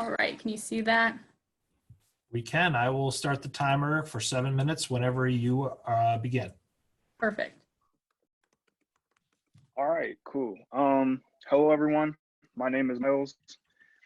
All right, can you see that? We can. I will start the timer for 7 minutes whenever you begin. Perfect. All right, cool. Hello everyone. My name is Miles,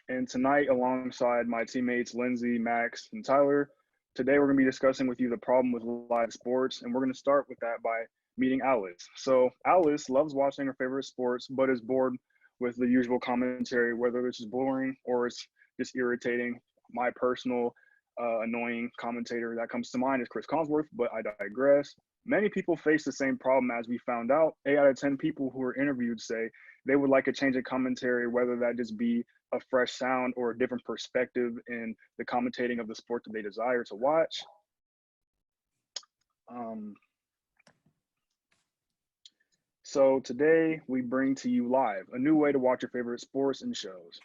and tonight, alongside my teammates Lindsay, Max, and Tyler, today we're going to be discussing with you the problem with live sports, and we're going to start with that by meeting Alice. So Alice loves watching her favorite sports, but is bored with the usual commentary, whether this is boring or it's just irritating. My personal annoying commentator that comes to mind is Chris Collinsworth, but I digress. Many people face the same problem, as we found out. 8 out of 10 people who were interviewed say they would like a change of commentary, whether that just be a fresh sound or a different perspective in the commentating of the sport that they desire to watch. So today we bring to you Live, a new way to watch your favorite sports and shows.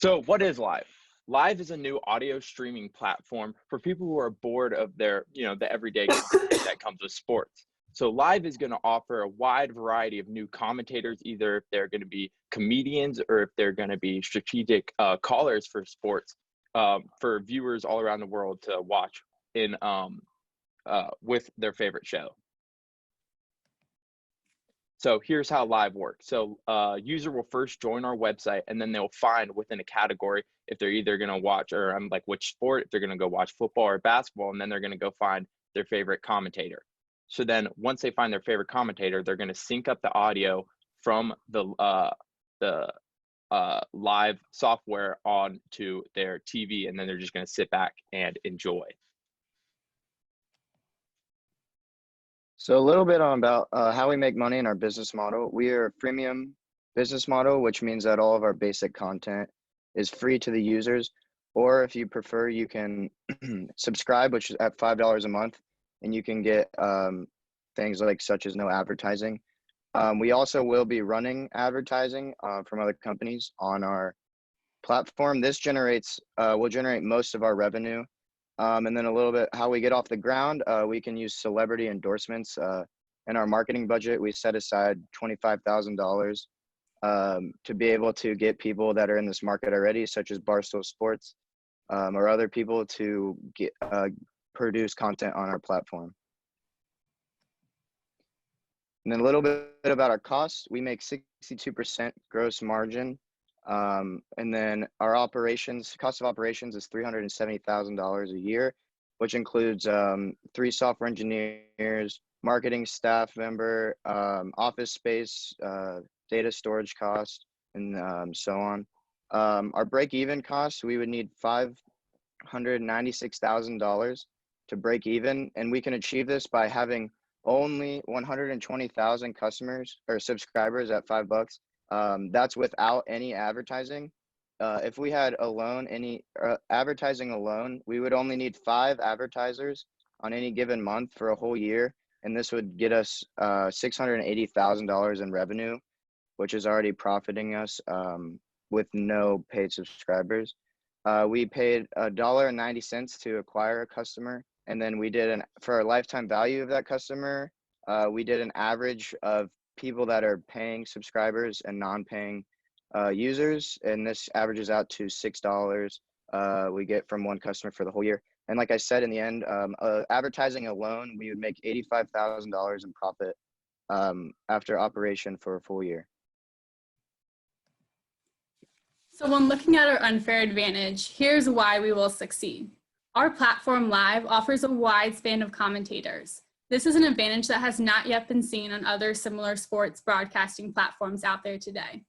So what is Live? Live is a new audio streaming platform for people who are bored of their, the everyday content that comes with sports. So Live is going to offer a wide variety of new commentators, either if they're going to be comedians or if they're going to be strategic callers for sports, for viewers all around the world to watch in with their favorite show. So here's how Live works. So user will first join our website, and then they'll find within a category if they're either going to watch, or like which sport, if they're going to go watch football or basketball, and then they're going to go find their favorite commentator. So then once they find their favorite commentator, they're going to sync up the audio from the Live software onto their TV, and then they're just going to sit back and enjoy. So a little bit on about how we make money in our business model. We are a freemium business model, which means that all of our basic content is free to the users, or if you prefer, you can subscribe, which is at $5 a month, and you can get things like such as no advertising. We also will be running advertising from other companies on our platform. This will generate most of our revenue. And then a little bit how we get off the ground, we can use celebrity endorsements. In our marketing budget, we set aside $25,000 to be able to get people that are in this market already, such as Barstool Sports, or other people to get produce content on our platform. And then a little bit about our costs. We make 62% gross margin. And then our cost of operations is $370,000 a year, which includes 3 software engineers, marketing staff member, office space, data storage cost, and so on. Our break-even costs, we would need $596,000 to break even, and we can achieve this by having only 120,000 customers or subscribers at $5. That's without any advertising. If we had advertising alone, we would only need 5 advertisers on any given month for a whole year, and this would get us $680,000 in revenue, which is already profiting us with no paid subscribers. We paid $1.90 to acquire a customer, and then for our lifetime value of that customer, we did an average of people that are paying subscribers and non-paying users, and this averages out to $6 we get from one customer for the whole year. And like I said, in the end, advertising alone, we would make $85,000 in profit after operation for a full year. So when looking at our unfair advantage, here's why we will succeed. Our platform Live offers a wide span of commentators. This is an advantage that has not yet been seen on other similar sports broadcasting platforms out there today.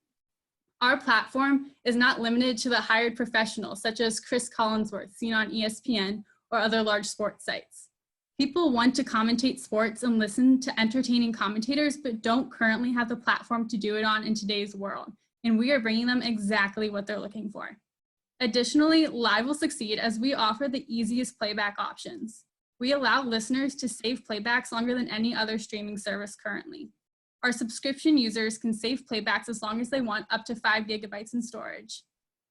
Our platform is not limited to the hired professionals such as Chris Collinsworth, seen on ESPN or other large sports sites. People want to commentate sports and listen to entertaining commentators, but don't currently have the platform to do it on in today's world, and we are bringing them exactly what they're looking for. Additionally, Live will succeed as we offer the easiest playback options. We allow listeners to save playbacks longer than any other streaming service currently. Our subscription users can save playbacks as long as they want, up to 5 gigabytes in storage.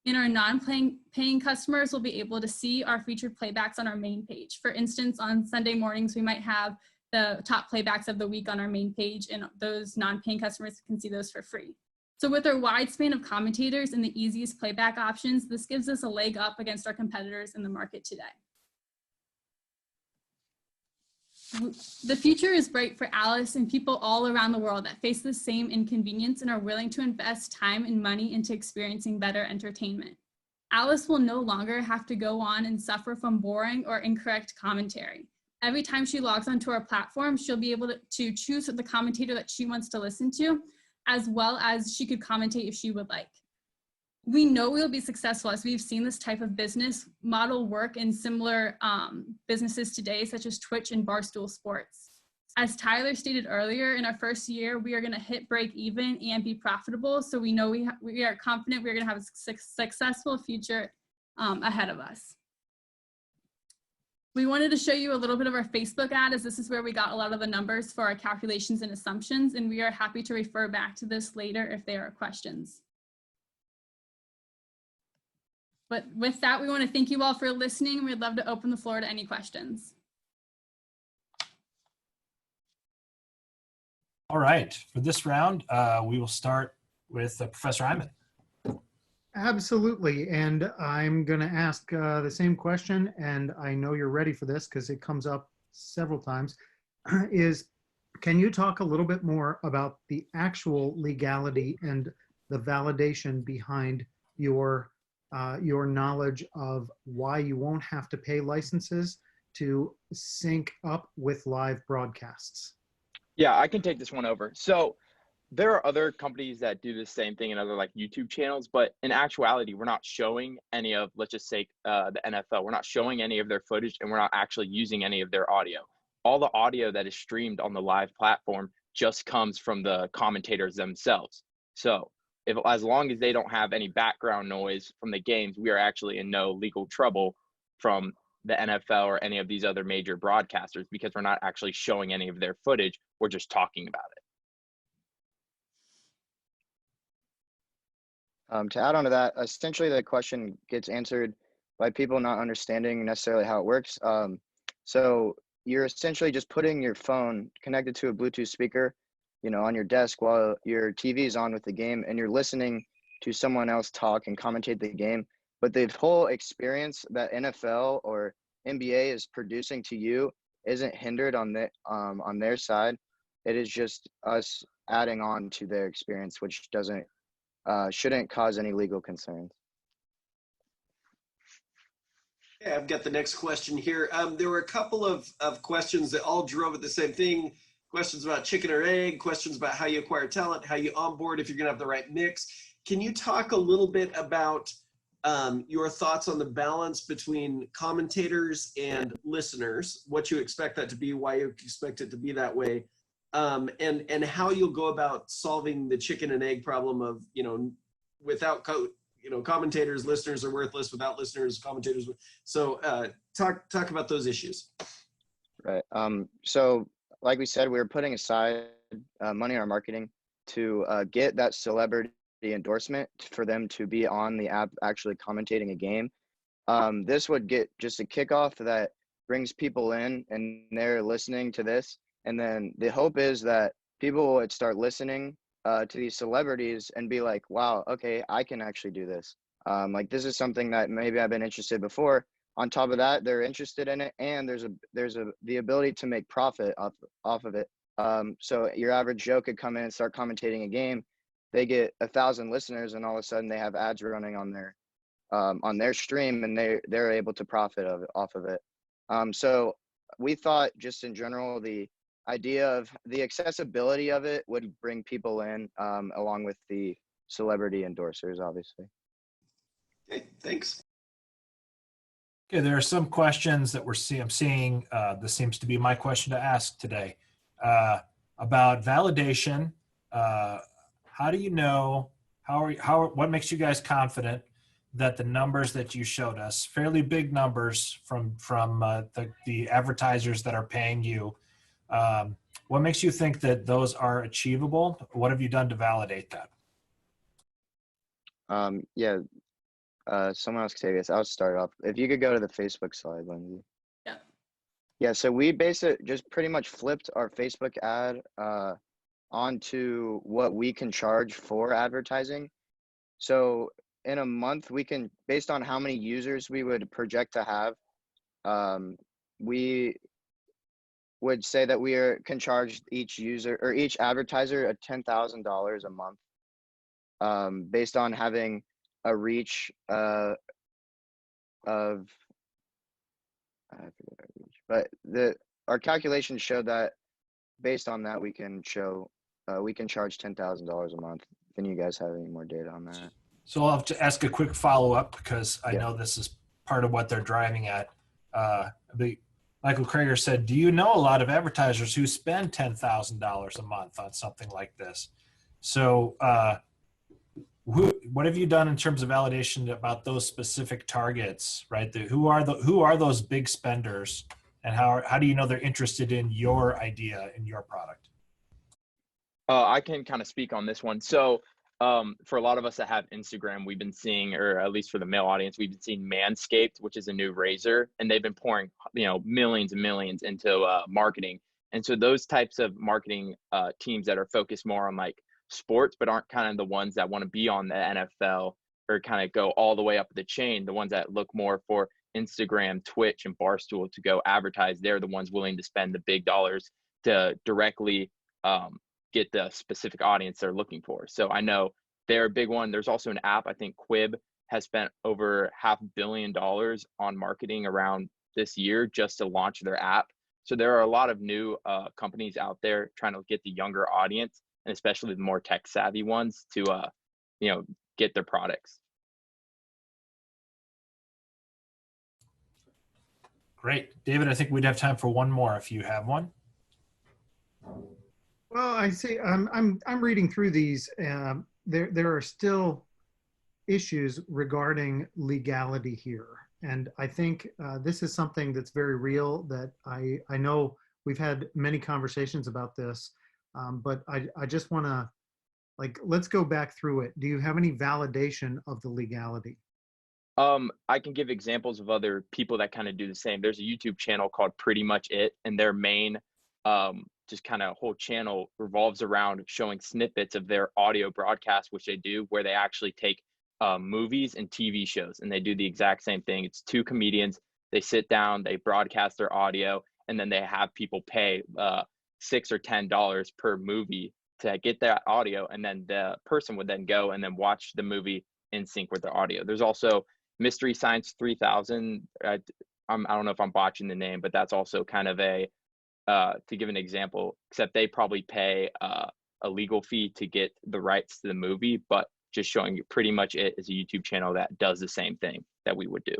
And our non-paying customers will be able to see our featured playbacks on our main page. For instance, on Sunday mornings, we might have the top playbacks of the week on our main page, and those non-paying customers can see those for free. So with our wide span of commentators and the easiest playback options, this gives us a leg up against our competitors in the market today. The future is bright for Alice and people all around the world that face the same inconvenience and are willing to invest time and money into experiencing better entertainment. Alice will no longer have to go on and suffer from boring or incorrect commentary. Every time she logs onto our platform, she'll be able to choose the commentator that she wants to listen to, as well as she could commentate if she would like. We know we'll be successful as we've seen this type of business model work in similar businesses today, such as Twitch and Barstool Sports. As Tyler stated earlier, in our first year, we are going to hit break even and be profitable. So we know we are confident we're going to have a successful future ahead of us. We wanted to show you a little bit of our Facebook ad, as this is where we got a lot of the numbers for our calculations and assumptions, and we are happy to refer back to this later if there are questions. But with that, we want to thank you all for listening. We'd love to open the floor to any questions. All right, for this round, we will start with Professor Hyman. Absolutely, and I'm going to ask the same question, and I know you're ready for this because it comes up several times, can you talk a little bit more about the actual legality and the validation behind your knowledge of why you won't have to pay licenses to sync up with live broadcasts? Yeah, I can take this one over. So there are other companies that do the same thing in other like YouTube channels, but in actuality, we're not showing any of, let's just say the NFL, we're not showing any of their footage and we're not actually using any of their audio. All the audio that is streamed on the live platform just comes from the commentators themselves. So as long as they don't have any background noise from the games, we are actually in no legal trouble from the NFL or any of these other major broadcasters because we're not actually showing any of their footage. We're just talking about it. To add on to that, essentially the question gets answered by people not understanding necessarily how it works. So you're essentially just putting your phone connected to a Bluetooth speaker, on your desk while your TV is on with the game, and you're listening to someone else talk and commentate the game. But the whole experience that NFL or NBA is producing to you isn't hindered on their side. It is just us adding on to their experience, which shouldn't cause any legal concerns. Okay, I've got the next question here. There were a couple of questions that all drove at the same thing. Questions about chicken or egg, questions about how you acquire talent, how you onboard if you're gonna have the right mix. Can you talk a little bit about your thoughts on the balance between commentators and listeners, what you expect that to be, why you expect it to be that way, and how you'll go about solving the chicken and egg problem of, without commentators, listeners are worthless. Without listeners, commentators. So talk about those issues. Right. So like we said, we were putting aside money in our marketing to get that celebrity endorsement for them to be on the app actually commentating a game. This would get just a kickoff that brings people in and they're listening to this. And then the hope is that people would start listening to these celebrities and be like, wow, okay, I can actually do this. Like this is something that maybe I've been interested before. On top of that, they're interested in it, and there's the ability to make profit off of it. So your average Joe could come in and start commentating a game. They get 1,000 listeners, and all of a sudden they have ads running on their stream, and they're able to profit off of it. So we thought, just in general, the idea of the accessibility of it would bring people in, along with the celebrity endorsers, obviously. Okay, thanks. Okay, there are some questions that I'm seeing. This seems to be my question to ask today about validation. How do you know? What makes you guys confident that the numbers that you showed us, fairly big numbers from the advertisers that are paying you, what makes you think that those are achievable? What have you done to validate that? Yeah. Someone else can take this. I'll start off. If you could go to the Facebook slide, Lindsay. Yeah. Yeah, so we basically just pretty much flipped our Facebook ad onto what we can charge for advertising. So in a month, we can, based on how many users we would project to have, we would say that can charge each user or each advertiser a $10,000 a month, based on having a reach of, I forget our reach, but our calculations showed that based on that we can charge $10,000 a month. If any of you guys have any more data on that. So I'll have to ask a quick follow-up because I Yeah. know this is part of what they're driving at. Michael Krager said, do you know a lot of advertisers who spend $10,000 a month on something like this? So what have you done in terms of validation about those specific targets, right? Who are those big spenders, and how do you know they're interested in your idea, in your product? I can kind of speak on this one. So for a lot of us that have Instagram, we've been seeing, or at least for the male audience, we've been seeing Manscaped, which is a new razor, and they've been pouring, millions and millions into marketing. And so those types of marketing teams that are focused more on like sports, but aren't kind of the ones that want to be on the NFL or kind of go all the way up the chain, the ones that look more for Instagram, Twitch, and Barstool to go advertise, they're the ones willing to spend the big dollars to directly get the specific audience they're looking for. So I know they're a big one. There's also an app, I think Quib has spent over $500 million on marketing around this year just to launch their app. So there are a lot of new companies out there trying to get the younger audience, and especially the more tech savvy ones, to get their products. Great. David, I think we'd have time for one more if you have one. Well, I see. I'm reading through these. There are still issues regarding legality here, and I think this is something that's very real. That I know we've had many conversations about this, but I just want to let's go back through it. Do you have any validation of the legality? I can give examples of other people that kind of do the same. There's a YouTube channel called Pretty Much It, and their main just kind of whole channel revolves around showing snippets of their audio broadcast, which they do, where they actually take movies and TV shows, and they do the exact same thing. It's two comedians. They sit down, they broadcast their audio, and then they have people pay $6 or $10 per movie to get that audio, and then the person would then go and then watch the movie in sync with their audio. There's also Mystery Science 3000. I don't know if I'm botching the name, but that's also kind of to give an example, except they probably pay a legal fee to get the rights to the movie, but just showing you Pretty Much It is a YouTube channel that does the same thing that we would do.